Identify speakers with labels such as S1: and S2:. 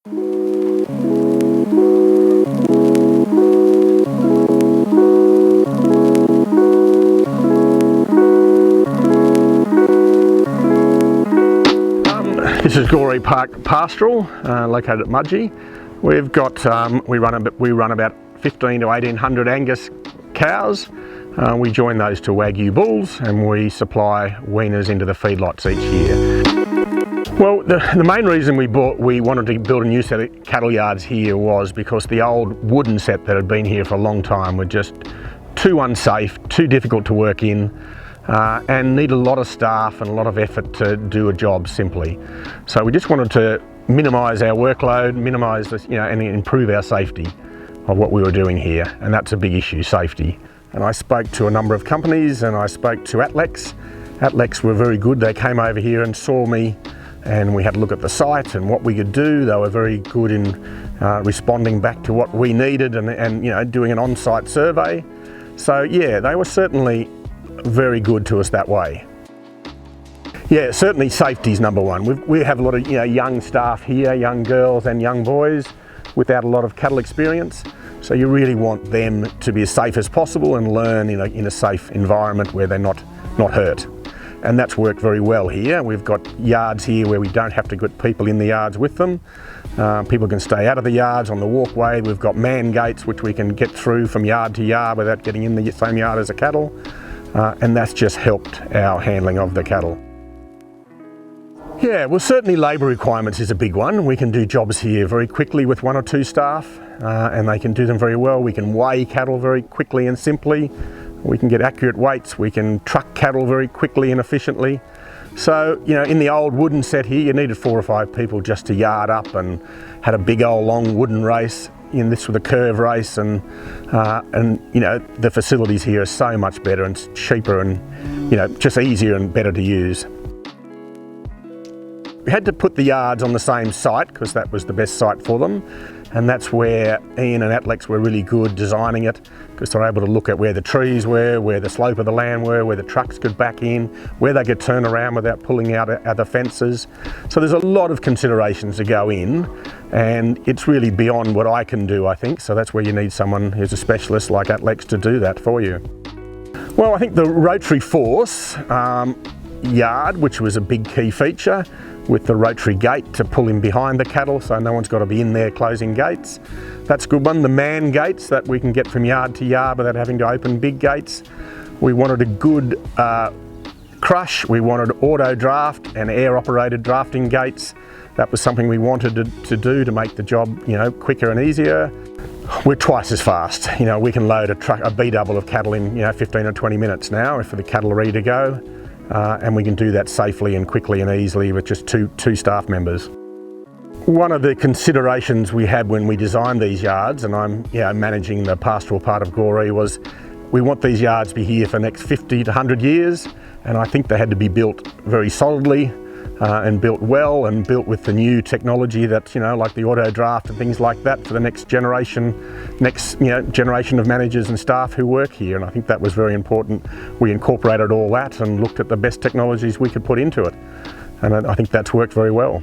S1: This is Goree Park Pastoral, located at Mudgee. We've got we run about 15 to 1800 Angus cows. We join those to Wagyu bulls, and we supply weaners into the feedlots each year. Well, the main reason we wanted to build a new set of cattle yards here was because the old wooden set that had been here for a long time were just too unsafe, too difficult to work in, and need a lot of staff and a lot of effort to do a job simply. So we just wanted to minimise our workload, minimise this, and improve our safety of what we were doing here, and that's a big issue, safety. And I spoke to a number of companies, and I spoke to Atlex. Atlex were very good. They came over here and saw me, and we had a look at the site and what we could do. They were very good in responding back to what we needed and doing an on-site survey. So yeah, they were certainly very good to us that way. Yeah, certainly safety's number one. We have a lot of young staff here, young girls and young boys without a lot of cattle experience. So you really want them to be as safe as possible and learn in a safe environment where they're not hurt. And that's worked very well here. We've got yards here where we don't have to get people in the yards with them. People can stay out of the yards on the walkway. We've got man gates which we can get through from yard to yard without getting in the same yard as the cattle. And that's just helped our handling of the cattle. Yeah, well, certainly labour requirements is a big one. We can do jobs here very quickly with 1 or 2 staff, and they can do them very well. We can weigh cattle very quickly and simply. We can get accurate weights. We can truck cattle very quickly and efficiently. So, in the old wooden set here, you needed 4 or 5 people just to yard up and had a big old long wooden race. In this with a curve race, and the facilities here are so much better and cheaper and just easier and better to use. We had to put the yards on the same site because that was the best site for them, and that's where Ian and Atlex were really good designing it, because they're able to look at where the trees were, where the slope of the land were, where the trucks could back in, where they could turn around without pulling out other fences. So there's a lot of considerations to go in, and it's really beyond what I can do, I think. So that's where you need someone who's a specialist like Atlex to do that for you. Well, I think the rotary force yard, which was a big key feature, with the rotary gate to pull in behind the cattle, so no one's got to be in there closing gates. That's a good one. The man gates that we can get from yard to yard without having to open big gates. We wanted a good crush. We wanted auto draft and air operated drafting gates. That was something we wanted to do to make the job quicker and easier. We're twice as fast. We can load a B-double of cattle in 15 or 20 minutes now if the cattle are ready to go. And we can do that safely and quickly and easily with just two staff members. One of the considerations we had when we designed these yards, and I'm managing the pastoral part of Goree, was we want these yards to be here for the next 50 to 100 years, and I think they had to be built very solidly and built well, and built with the new technology that like the auto draft and things like that for the next generation of managers and staff who work here. And I think that was very important. We incorporated all that and looked at the best technologies we could put into it, and I think that's worked very well.